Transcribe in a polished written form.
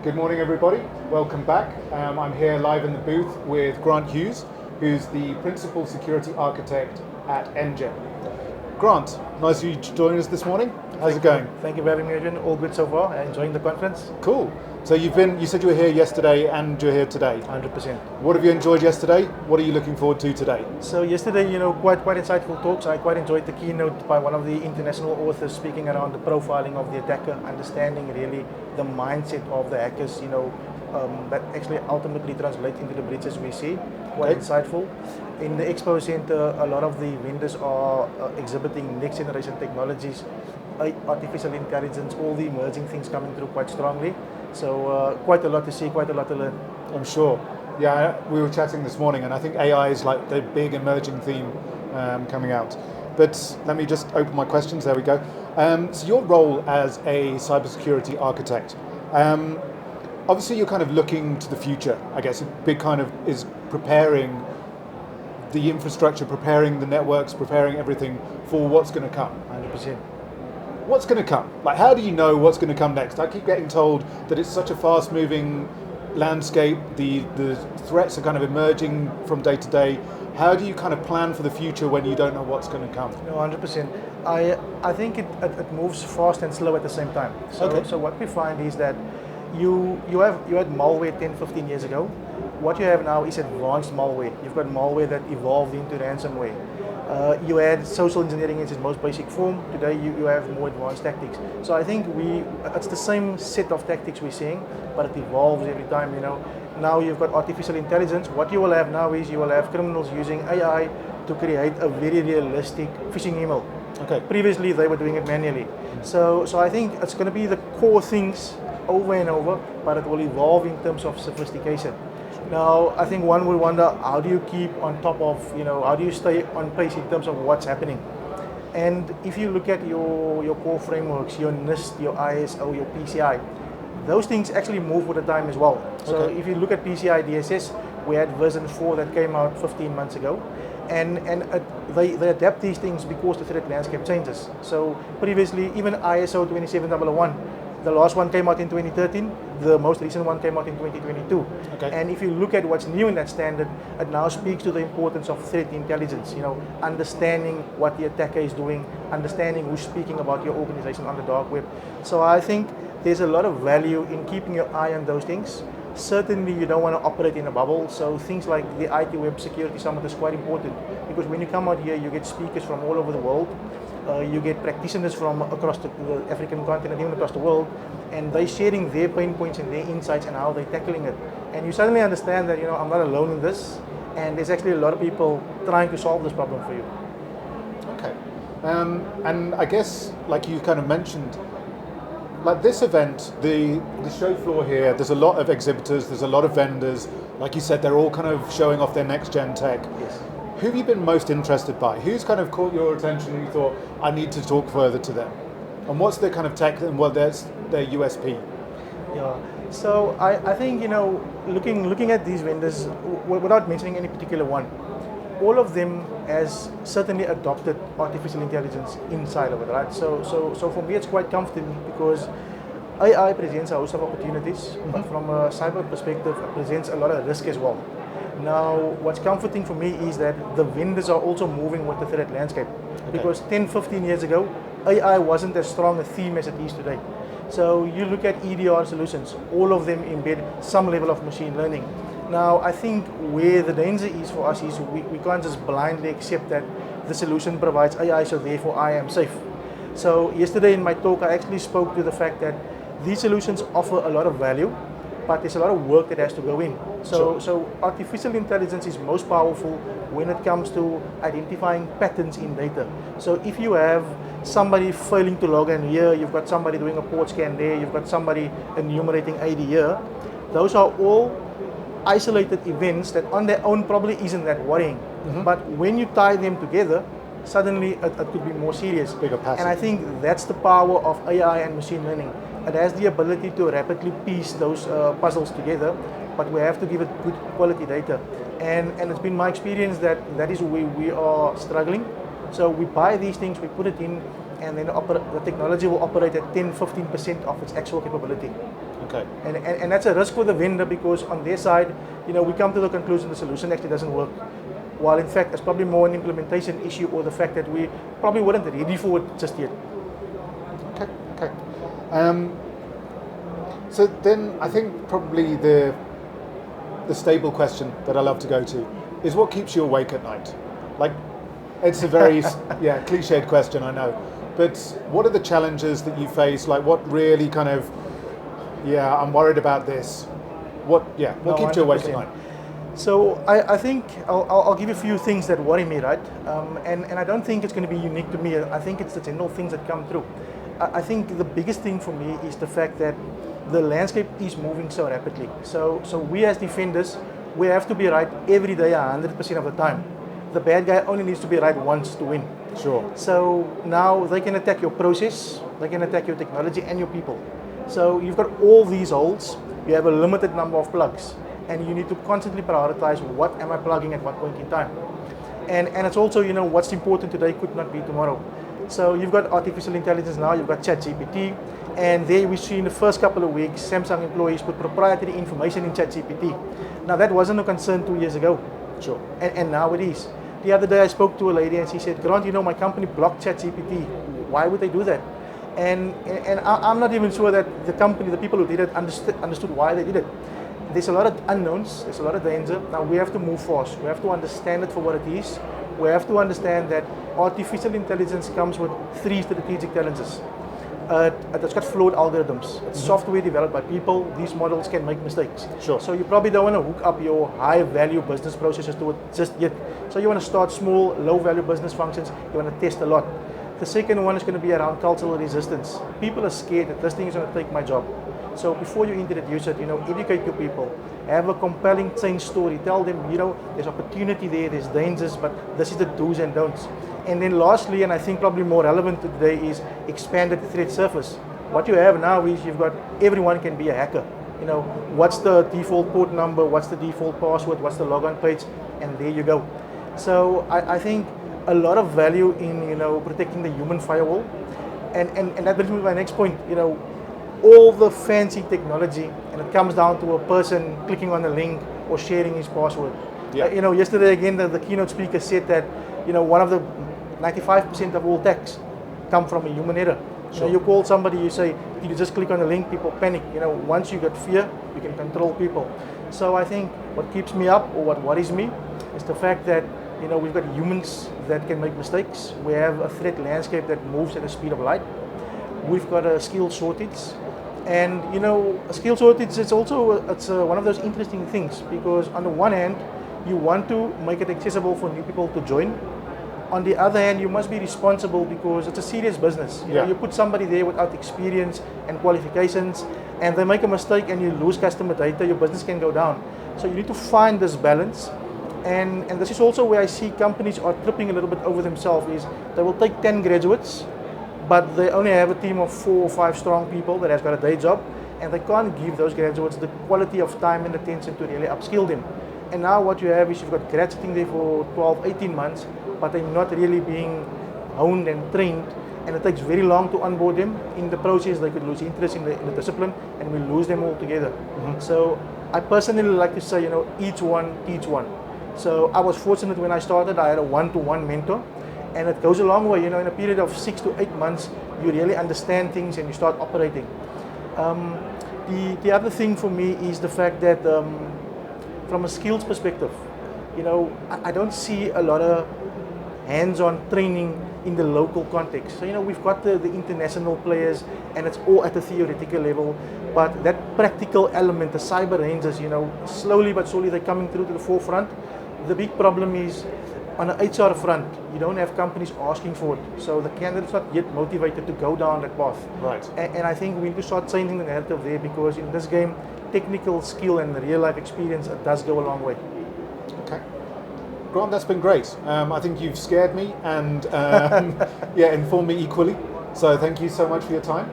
Good morning, everybody. Welcome back. I'm here live in the booth with Grant Hughes, who's the Principal Security Architect at Engen. Grant, nice of you to join us this morning. How's it going? Thank you very much, Adrian. All good so far. Enjoying the conference? Cool. So you said you were here yesterday and you're here today. 100%. What have you enjoyed yesterday? What are you looking forward to today? So yesterday, quite insightful talks. I quite enjoyed the keynote by one of the international authors speaking around the profiling of the attacker, understanding really the mindset of the hackers, that actually ultimately translates into the breaches we see. Quite insightful. In the Expo Center, a lot of the vendors are exhibiting next generation technologies, artificial intelligence, all the emerging things coming through quite strongly. So quite a lot to see, quite a lot to learn. I'm sure. Yeah, we were chatting this morning, and I think AI is like the big emerging theme coming out. But let me just open my questions. There we go. So your role as a cybersecurity architect, obviously you're kind of looking to the future. I guess a big kind of is preparing the infrastructure, preparing the networks, preparing everything for what's going to come. 100%. What's going to come? Like, how do you know what's going to come next? I keep getting told that it's such a fast-moving landscape. The threats are kind of emerging from day to day. How do you kind of plan for the future when you don't know what's going to come? No, 100%. I think it moves fast and slow at the same time. So what we find is that you had malware 10, 15 years ago. What you have now is advanced malware. You've got malware that evolved into ransomware. You had social engineering in its most basic form. Today you have more advanced tactics. So I think it's the same set of tactics we're seeing, but it evolves every time. Now you've got artificial intelligence. What you will have now is you will have criminals using AI to create a very realistic phishing email. Okay. Previously they were doing it manually. So I think it's going to be the core things over and over, but it will evolve in terms of sophistication. Now, I think one will wonder, how do you keep on top of, how do you stay on pace in terms of what's happening? And if you look at your core frameworks, your NIST, your ISO, your PCI, those things actually move with the time as well. So if you look at PCI DSS, we had version 4 that came out 15 months ago. And they adapt these things because the threat landscape changes. So previously, even ISO 27001, the last one came out in 2013, the most recent one came out in 2022. And if you look at what's new in that standard, it now speaks to the importance of threat intelligence, understanding what the attacker is doing, understanding who's speaking about your organization on the dark web. So I think there's a lot of value in keeping your eye on those things. Certainly you don't want to operate in a bubble, so things like the ITWeb Security Summit is quite important, because when you come out here, you get speakers from all over the world. You get practitioners from across the African continent, even across the world, and they're sharing their pain points and their insights and how they're tackling it. And you suddenly understand that, I'm not alone in this, and there's actually a lot of people trying to solve this problem for you. Okay. And I guess, like you kind of mentioned, like this event, the show floor here, there's a lot of exhibitors, there's a lot of vendors. Like you said, they're all kind of showing off their next gen tech. Yes. Who have you been most interested by? Who's kind of caught your attention and you thought, I need to talk further to them? And what's their kind of tech and there's their USP? Yeah. So I think, looking at these vendors, without mentioning any particular one, all of them has certainly adopted artificial intelligence inside of it, right? So for me it's quite comforting, because AI presents a host of opportunities, but from a cyber perspective, it presents a lot of risk as well. Now, what's comforting for me is that the vendors are also moving with the threat landscape. Because 10, 15 years ago, AI wasn't as strong a theme as it is today. So you look at EDR solutions, all of them embed some level of machine learning. Now, I think where the danger is for us is we can't just blindly accept that the solution provides AI, so therefore I am safe. So yesterday in my talk, I actually spoke to the fact that these solutions offer a lot of value, but there's a lot of work that has to go in. So artificial intelligence is most powerful when it comes to identifying patterns in data. So if you have somebody failing to log in here, you've got somebody doing a port scan there, you've got somebody enumerating ID here, those are all isolated events that on their own probably isn't that worrying. But when you tie them together, suddenly it could be more serious. Bigger passive. And I think that's the power of AI and machine learning. It has the ability to rapidly piece those puzzles together, but we have to give it good quality data. And it's been my experience that is where we are struggling. So we buy these things, we put it in, and then the technology will operate at 10-15% of its actual capability. Okay. And that's a risk for the vendor, because on their side, we come to the conclusion the solution actually doesn't work. While in fact, it's probably more an implementation issue, or the fact that we probably weren't ready for it just yet. Okay. Okay. So then I think probably the stable question that I love to go to is, what keeps you awake at night? Like, it's a very cliched question, I know, but what are the challenges that you face? Like, what really kind of, I'm worried about this. What keeps you awake at night? So I think I'll give you a few things that worry me, right? And I don't think it's going to be unique to me. I think it's the general things that come through. I think the biggest thing for me is the fact that the landscape is moving so rapidly. So we as defenders, we have to be right every day, 100% of the time. The bad guy only needs to be right once to win. Sure. So now they can attack your process, they can attack your technology and your people. So you've got all these holes, you have a limited number of plugs, and you need to constantly prioritize what am I plugging at what point in time. And it's also, what's important today could not be tomorrow. So you've got artificial intelligence now, you've got ChatGPT, and there we see in the first couple of weeks, Samsung employees put proprietary information in ChatGPT. Now that wasn't a concern 2 years ago. Sure. And now it is. The other day I spoke to a lady and she said, Grant, my company blocked ChatGPT. Why would they do that? And I'm not even sure that the company, the people who did it, understood why they did it. There's a lot of unknowns, there's a lot of danger. Now we have to move fast. We have to understand it for what it is. We have to understand that artificial intelligence comes with 3 strategic challenges. It's got flawed algorithms. It's software developed by people. These models can make mistakes. Sure. So you probably don't want to hook up your high-value business processes to it just yet. So you want to start small, low-value business functions. You want to test a lot. The second one is going to be around cultural resistance. People are scared that this thing is going to take my job. So before you introduce it, educate your people. Have a compelling change story. Tell them, there's opportunity there, there's dangers, but this is the do's and don'ts. And then lastly, and I think probably more relevant today, is expanded threat surface. What you have now is you've got everyone can be a hacker. What's the default port number, what's the default password, what's the logon page, and there you go. So I think a lot of value in protecting the human firewall. And that brings me to my next point. All the fancy technology, and it comes down to a person clicking on a link or sharing his password. Yeah. Yesterday again, the keynote speaker said that one of the 95% of all attacks come from a human error. Sure. You call somebody, you say, did you just click on a link? People panic. Once you get fear, you can control people. So I think what keeps me up, or what worries me, is the fact that we've got humans that can make mistakes. We have a threat landscape that moves at the speed of light. We've got a skill shortage. And a skill shortage, it's one of those interesting things, because on the one hand, you want to make it accessible for new people to join. On the other hand, you must be responsible, because it's a serious business. You put somebody there without experience and qualifications, and they make a mistake and you lose customer data, your business can go down. So you need to find this balance. And this is also where I see companies are tripping a little bit over themselves, is they will take 10 graduates, but they only have a team of 4 or 5 strong people that has got a day job, and they can't give those graduates the quality of time and attention to really upskill them. And now what you have is you've got grads sitting there for 12, 18 months, but they're not really being honed and trained, and it takes very long to onboard them. In the process, they could lose interest in the discipline, and we lose them altogether. So I personally like to say, each one teach one. So I was fortunate when I started, I had a one-to-one mentor, and it goes a long way. In a period of 6 to 8 months, you really understand things and you start operating. The other thing for me is the fact that from a skills perspective, I don't see a lot of hands-on training in the local context. So we've got the international players, and it's all at the theoretical level, but that practical element, the cyber rangers, slowly but surely they're coming through to the forefront. The big problem is on the HR front, you don't have companies asking for it, so the candidate's not yet motivated to go down that path. Right. And I think we need to start changing the narrative there, because in this game, technical skill and real life experience, it does go a long way. Okay. Grant, that's been great. I think you've scared me and informed me equally. So thank you so much for your time.